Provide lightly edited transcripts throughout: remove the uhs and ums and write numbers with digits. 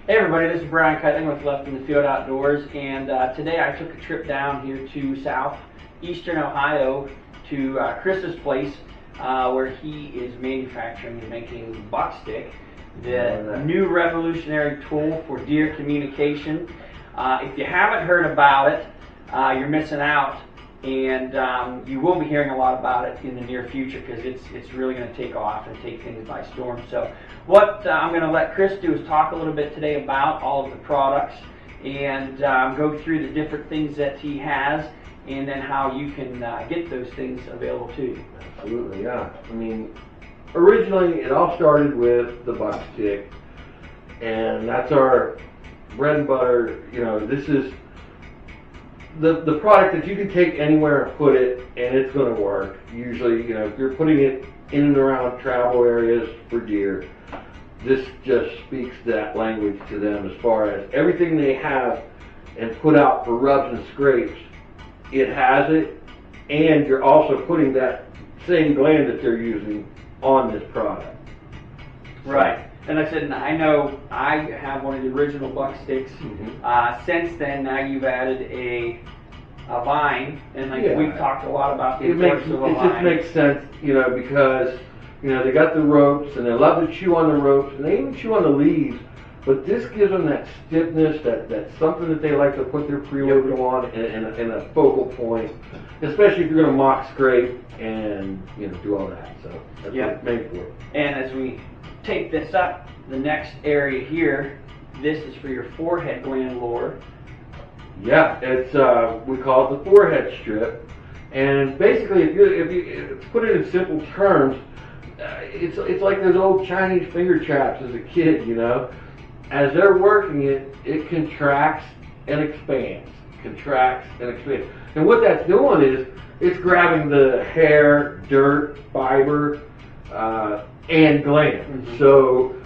Hey everybody, this is Brian Cutting with Left in the Field Outdoors, and today I took a trip down here to southeastern Ohio to Chris's place, where he is manufacturing and making Buckstick, the new revolutionary tool for deer communication. If you haven't heard about it, you're missing out, and you will be hearing a lot about it in the near future because it's really going to take off and take things by storm. So what I'm going to let Chris do is talk a little bit today about all of the products and go through the different things that he has, and then how you can get those things available to you. Absolutely, yeah. I mean, originally it all started with the Buckstick, and that's our bread and butter. You know, this is the product that you can take anywhere and put it, and it's going to work. Usually, you know, if you're putting it in and around travel areas for deer, this just speaks that language to them as far as everything they have and put out for rubs and scrapes. It has it, and you're also putting that same gland that they're using on this product. Right. And like I said, I know I have one of the original Bucksticks. Since then, now you've added a vine, and we've talked a lot about the importance of a vine. It just makes sense, you know, because you know they got the ropes, and they love to chew on the ropes, and they even chew on the leaves. But this gives them that stiffness, that's something that they like to put their preload on, and a focal point, especially if you're going to mock scrape and you know do all that. So that's what it's made for. And as we take this up, the next area here, this is for your forehead gland lure. Yeah, it's we call it the forehead strip, and basically, if you put it in simple terms, it's like those old Chinese finger traps as a kid, you know. As they're working it, it contracts and expands, contracts and expands, and what that's doing is it's grabbing the hair, dirt, fiber, and gland. So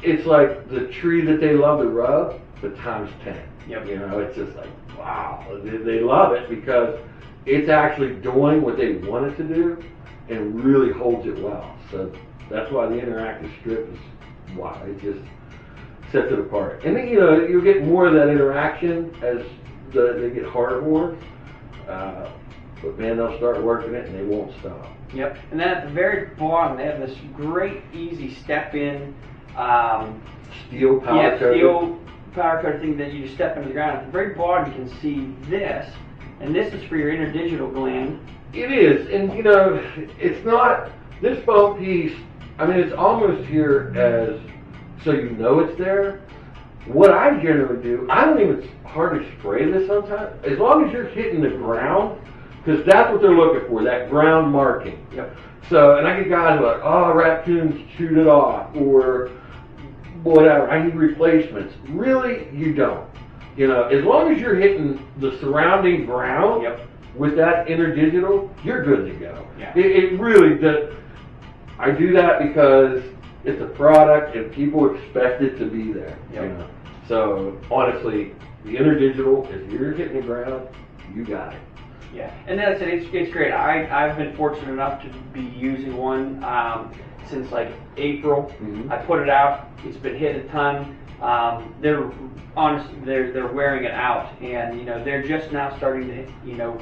it's like the tree that they love to rub, but times 10. You know, it's just like, wow. They love it because it's actually doing what they want it to do and really holds it well. So that's why the interactive strip is, wow, it just sets it apart. And then, you know, you get more of that interaction as they get hard-worn. But man, they'll start working it and they won't stop. Yep. And then at the very bottom, they have this great, easy step-in steel power coated. Steel power coated thing that you just step into the ground. At the very bottom, you can see this, and this is for your interdigital gland. It is, and you know, it's not this foam piece. I mean, it's almost here as so you know it's there. What I generally do, I don't even hardly spray this sometimes. As long as you're hitting the ground, because that's what they're looking for, that ground marking. So, and I get guys who are like, oh, raccoons chewed it off, or whatever, I need replacements. Really, you don't. You know, as long as you're hitting the surrounding ground with that interdigital, you're good to go. It really does. I do that because it's a product and people expect it to be there. You know? So honestly, the interdigital, if you're hitting the ground, you got it. Yeah, and that's it. It's great. I've been fortunate enough to be using one since like April. I put it out. It's been hit a ton. They're honestly they're wearing it out, and you know they're just now starting to you know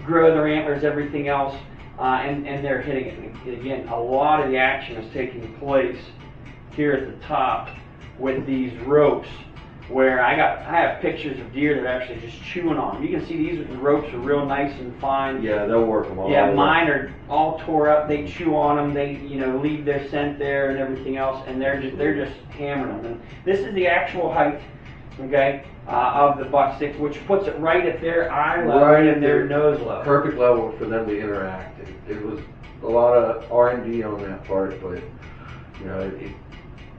grow their antlers, everything else, and they're hitting it. And again, a lot of the action is taking place here at the top with these ropes, where I have pictures of deer that are actually just chewing on them. You can see these with the ropes are real nice and fine. Yeah, they'll work them all. Yeah, mine are all tore up. They chew on them. They leave their scent there and everything else, and they're just hammering them. And this is the actual height, okay, of the Buckstick, which puts it right at their eye level and their nose level. Perfect level for them to interact. It was a lot of R&D on that part, but you know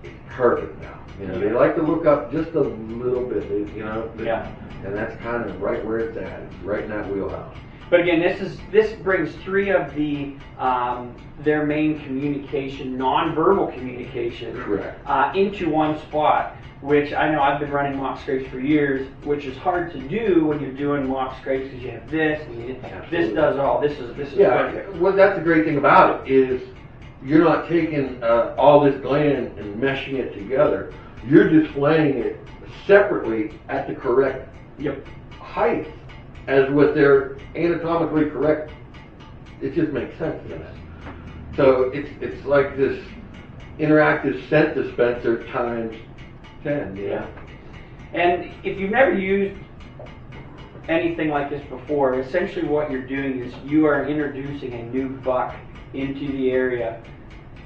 it's perfect now. You know, they like to look up just a little bit, you know, and that's kind of right where it's at, right in that wheelhouse. But again, this brings three of the their main communication, nonverbal communication, into one spot. Which I know I've been running mock scrapes for years, which is hard to do when you're doing mock scrapes because you have this and this does all. This is perfect. Well, that's the great thing about it is you're not taking all this gland and meshing it together. You're displaying it separately at the correct height, as with their anatomically correct. It just makes sense to that. So it's like this interactive scent dispenser times 10. Yeah. And if you've never used anything like this before, essentially what you're doing is you are introducing a new buck into the area.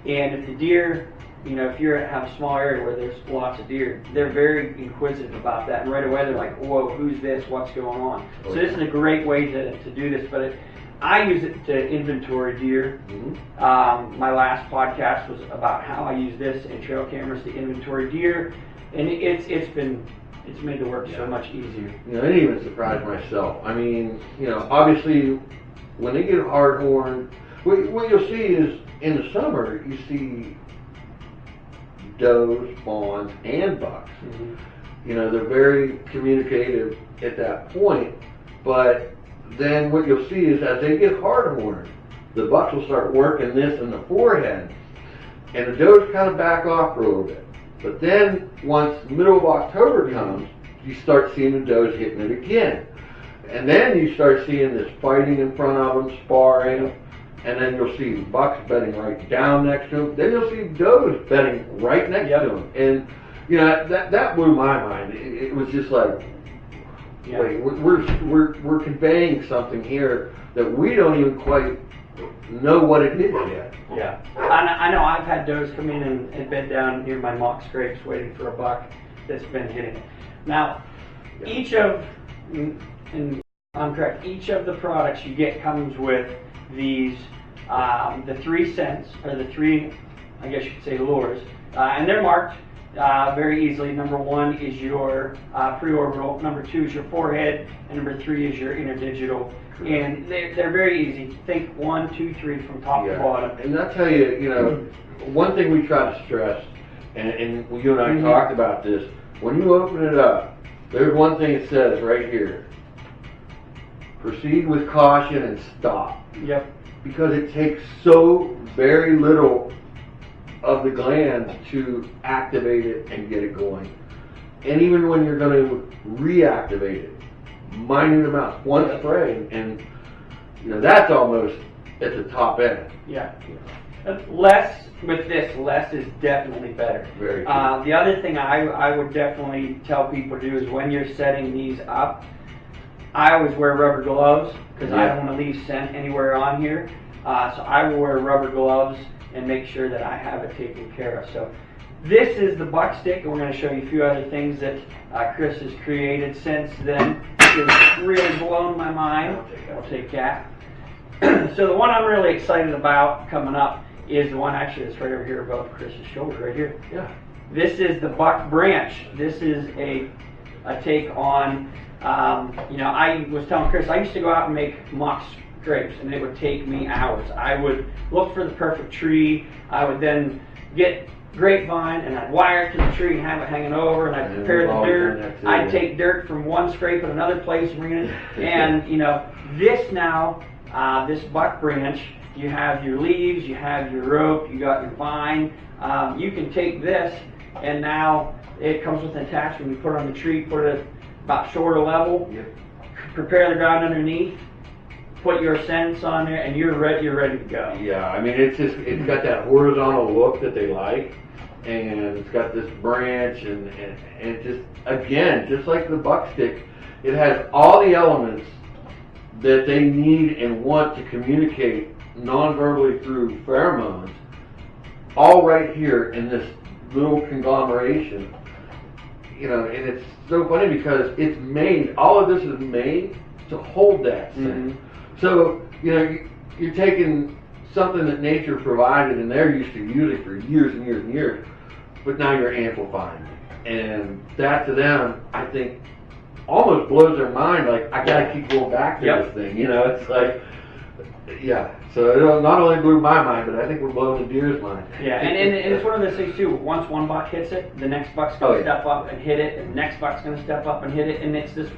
And if the deer, if you have a small area where there's lots of deer, they're very inquisitive about that. And right away they're like, whoa, who's this? What's going on? So this is a great way to do this. But I use it to inventory deer. My last podcast was about how I use this and trail cameras to inventory deer. And it's made the work so much easier. It even surprised myself. I mean, obviously, when they get hard horned, what you'll see is in the summer you see does, fawns, and bucks. They're very communicative at that point. But then what you'll see is as they get hard horned, the bucks will start working this in the forehead, and the does kind of back off for a little bit. But then, once the middle of October comes, you start seeing the does hitting it again. And then you start seeing this fighting in front of them, sparring, and then you'll see bucks bedding right down next to them. Then you'll see does bedding right next to them. And, that blew my mind. It was just like, wait, we're conveying something here that we don't even quite know what it is yet. Yeah, I know I've had does come in and bed down near my mock scrapes waiting for a buck that's been hitting it. Now, each of the products you get comes with these, the 3 scents, or the 3, I guess you could say, lures, and they're marked very easily. Number 1 is your preorbital, number 2 is your forehead, and number 3 is your interdigital. And they're very easy. Think 1, 2, 3 from top to bottom. And I'll tell you, one thing we try to stress, and you and I talked about this, when you open it up, there's one thing it says right here: proceed with caution and stop. Yep. Because it takes so very little of the glands to activate it and get it going. And even when you're going to reactivate it, minute amounts, one spray, and that's almost at the top end. Yeah. Less is definitely better. Very true. The other thing I would definitely tell people to do is when you're setting these up, I always wear rubber gloves because I don't want to leave scent anywhere on here. So I will wear rubber gloves and make sure that I have it taken care of. So this is the Buckstick, and we're going to show you a few other things that Chris has created since then. It's really blown my mind. I'll take that. So the one I'm really excited about coming up is the one actually that's right over here above Chris's shoulder, right here. Yeah. This is the Buck Branch. This is a take on, I was telling Chris, I used to go out and make mock scrapes, and it would take me hours. I would look for the perfect tree. I would then get grapevine, and I'd wire it to the tree and have it hanging over, and I'd prepare the dirt. I'd take dirt from one scrape at another place and bring it in. And this now, this Buck Branch, you have your leaves, you have your rope, you got your vine. You can take this, and now it comes with an attachment. You put it on the tree, put it about shoulder level, prepare the ground underneath, put your scents on there, and you're ready to go. Yeah, I mean, it's got that horizontal look that they like, and it's got this branch, and just, again, just like the Buckstick, it has all the elements that they need and want to communicate non-verbally through pheromones, all right here in this little conglomeration. And it's so funny because it's made, all of this is made to hold that scent. So, you're taking something that nature provided and they're used to using for years and years and years, but now you're amplifying it. And that to them, I think, almost blows their mind, like, I gotta keep going back to this thing. It's like, so it not only blew my mind, but I think we're blowing the deer's mind. Yeah, and it's one of those things too, once one buck hits it, the next buck's gonna step up and hit it, and the next buck's gonna step up and hit it, and it's this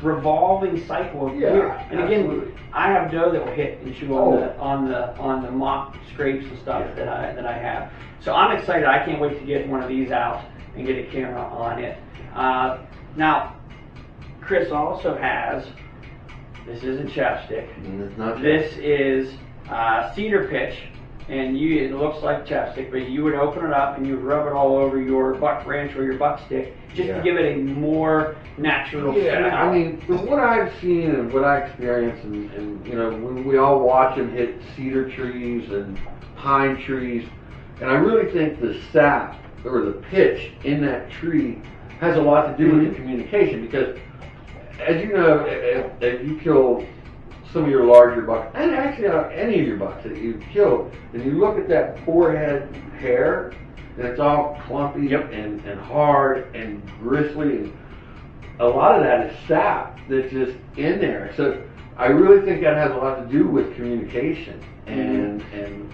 revolving cycle of deer. And again, absolutely. I have doe that will hit and chew on the mock scrapes and stuff that I have. So I'm excited. I can't wait to get one of these out and get a camera on it. Now, Chris also has. This isn't chapstick. It's not This is Cedar Pitch, and it looks like chapstick, but you would open it up and you would rub it all over your buck ranch or your Buckstick just to give it a more natural smell. I mean, from what I've seen and what I experienced, and you know, when we all watch them hit cedar trees and pine trees, and I really think the sap or the pitch in that tree has a lot to do with the communication, because as you know, if you kill some of your larger bucks, and actually any of your bucks that you've killed, and you look at that forehead hair, and it's all clumpy and hard and bristly, and a lot of that is sap that's just in there. So I really think that has a lot to do with communication and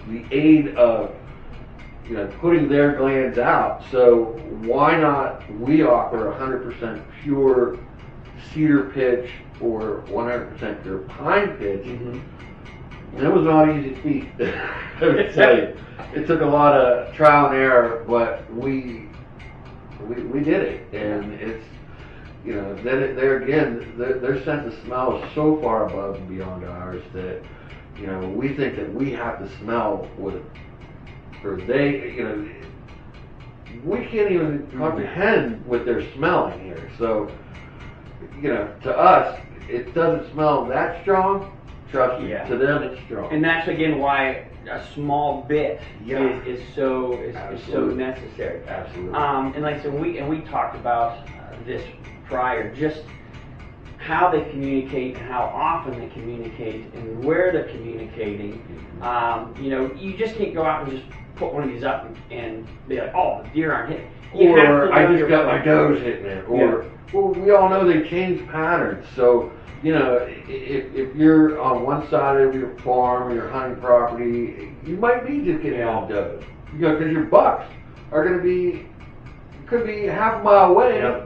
the aid of, you know, putting their glands out. So why not we offer 100% pure cedar pitch or 100% pure pine pitch? And it was not an easy feat. I would tell you, it took a lot of trial and error, but we did it, and it's, you know, then there again, their sense of smell is so far above and beyond ours that, you know, we think that we have to smell what, or they, you know, we can't even comprehend what they're smelling here. So, you know, to us, it doesn't smell that strong. Trust me, to them it's strong. And that's again why a small bit is so necessary. Absolutely. And like I said, we talked about this prior, just how they communicate and how often they communicate and where they're communicating. You know, you just can't go out and just put one of these up and be like, oh, the deer aren't hitting. Or I just got my does hitting it. Or well, we all know they change patterns. So, you know, if you're on one side of your farm or your hunting property, you might be just getting all does. You know, because your bucks are going to be, could be half a mile away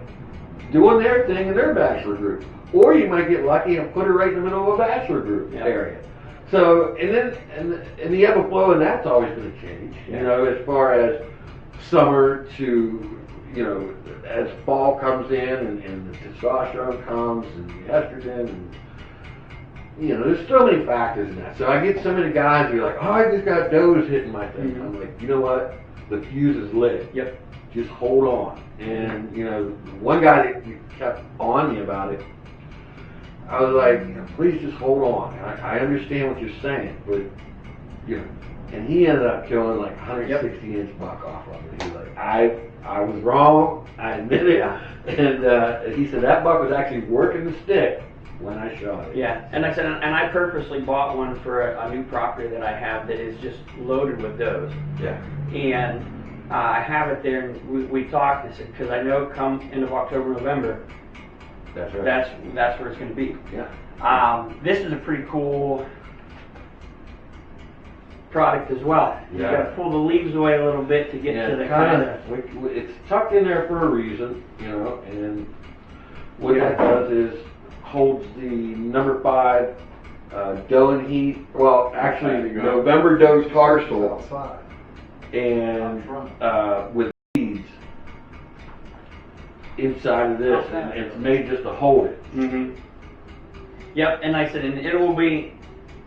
doing their thing in their bachelor group. Or you might get lucky and put it right in the middle of a bachelor group area. So, and then, and the ebb and flow, and that's always going to change. You know, as far as summer to, you know, as fall comes in and the testosterone comes and the estrogen, and, you know, there's so many factors in that. So I get so many guys who are like, oh, I just got does hitting my thing. I'm like, you know what? The fuse is lit. Just hold on. And, you know, one guy that kept on me about it, I was like, you know, please just hold on. I understand what you're saying, but, you know, and he ended up killing like 160-inch buck off of it. He was like, I was wrong, I admit it. And he said that buck was actually working the stick when I shot it. And I said, and I purposely bought one for a new property that I have that is just loaded with does. And I have it there, and we talked, I said, because I know come end of October, November, that's right. That's where it's going to be. This is a pretty cool product as well. You got to pull the leaves away a little bit to get to the kind of. It's tucked in there for a reason, you know, and what that does is holds the number 5 doe and heat. Well, actually, November doe tarsal and with beads inside of this, and it's made just to hold it. And I said, and it will be,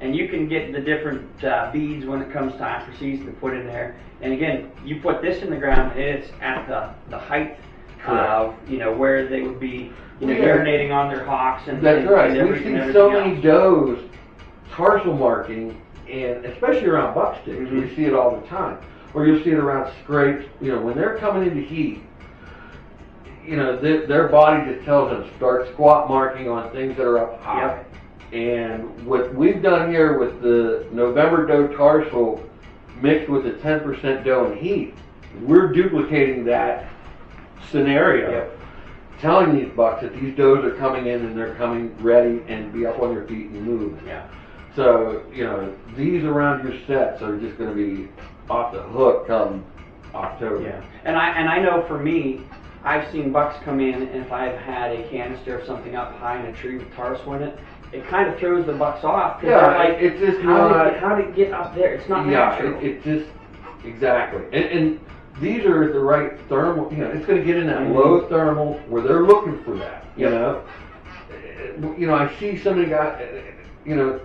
and you can get the different beads when it comes time for season to put in there. And again, you put this in the ground, and it's at the height of, you know, where they would be, you know, urinating on their hocks and that's right. And we see so many does tarsal marking, and especially around bucksticks, we see it all the time. Or you'll see it around scrapes. You know, when they're coming into heat, you know, their body just tells them start squat marking on things that are up high. And what we've done here with the November doe tarsal mixed with the 10% doe and heat, we're duplicating that scenario, telling these bucks that these does are coming in and they're coming ready and be up on their feet and move. So, you know, these around your sets are just going to be off the hook come October. And I know for me, I've seen bucks come in, and if I've had a canister of something up high in a tree with tar swing it, it kind of throws the bucks off. Yeah, they're like, it's just how did it get up there? It's not natural. It just, exactly. And these are the right thermal, it's going to get in that low thermal where they're looking for that, you know. I see somebody got, urine,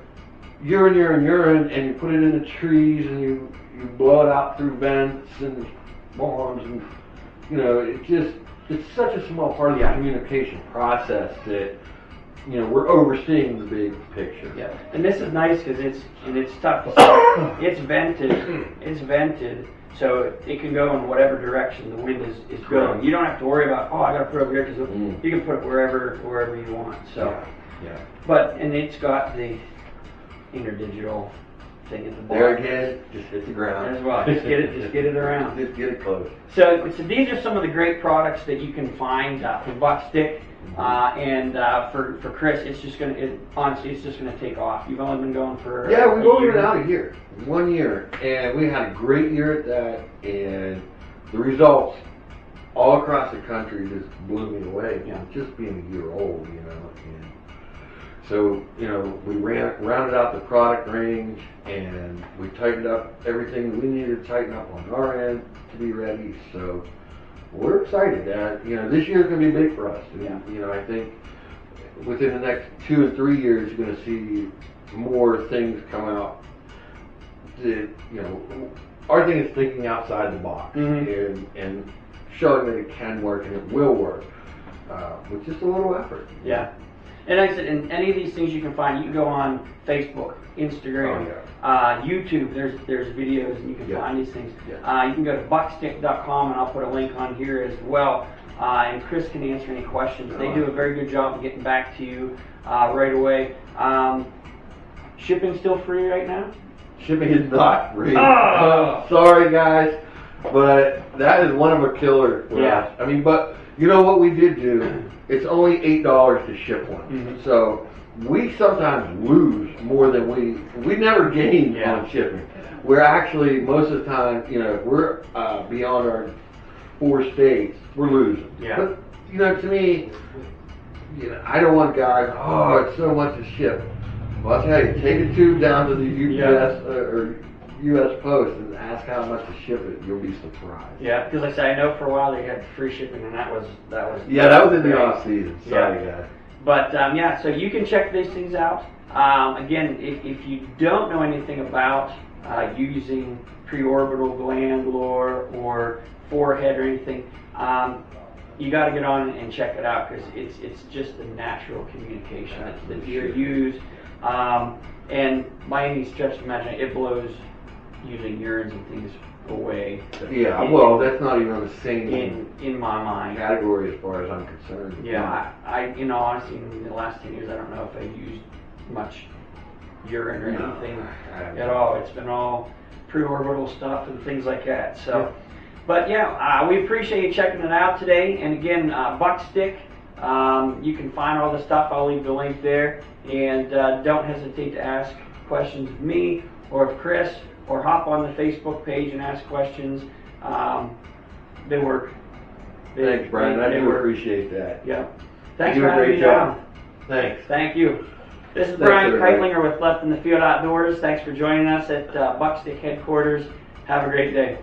and you put it in the trees, and you blow it out through vents and barns, and, it's such a small part of the communication process that, we're overseeing the big picture. Yeah, and this is nice because it's tough to say. It's vented, so it can go in whatever direction the wind is going. You don't have to worry about, I got to put it over here, because you can put it wherever you want. So, and it's got the interdigital thing at the bottom. There again, just hit the ground as well. Just get it around. Just get it close. So these are some of the great products that you can find for Buckstick. And for Chris, it's just honestly, it's just gonna take off. You've only been going for we've only been out a year, 1 year, and we had a great year at that, and the results all across the country just blew me away. Just being a year old, and so we rounded out the product range, and we tightened up everything that we needed to tighten up on our end to be ready. So we're excited that this year is going to be big for us. And, I think within the next 2 and 3 years, you're going to see more things come out. That our thing is thinking outside the box and showing that it can work and it will work with just a little effort. Yeah. And like I said, and any of these things you can find, you can go on Facebook, Instagram, YouTube. There's videos, and you can find these things. You can go to buckstick.com, and I'll put a link on here as well. And Chris can answer any questions. They do a very good job of getting back to you right away. Shipping still free right now? Shipping is not free. Sorry, guys, but that is one of a killer for us. I mean, but you know what we did do? It's only $8 to ship one. So we sometimes lose more than we never gain on shipping. We're actually, most of the time, if we're beyond our 4 states, we're losing. But, to me, I don't want guys, it's so much to ship. Well, I'll tell you, take a tube down to the UPS or U.S. Post and ask how much to ship it. You'll be surprised. Yeah, because like I said, I know for a while they had free shipping, and that was that was in the off season. Sorry, guys. But so you can check these things out. Again, if you don't know anything about using preorbital gland lure or forehead or anything, you got to get on and check it out, because it's just a natural communication that you use. And by any stretch of imagination, it blows usually urines and things away. Well, that's not even the same in my mind category as far as I'm concerned. I honestly, in the last 10 years, I don't know if I've used much urine or anything at all. It's been all preorbital stuff and things like that. So, but we appreciate you checking it out today. And again, Buckstick. You can find all the stuff. I'll leave the link there. And don't hesitate to ask questions of me or of Chris, or hop on the Facebook page and ask questions. They work. Thanks, Brian. I do appreciate that. Yeah. Thanks for having me down. Thanks. Thank you. This is Brian Keitlinger with Left in the Field Outdoors. Thanks for joining us at Buckstick headquarters. Have a great day.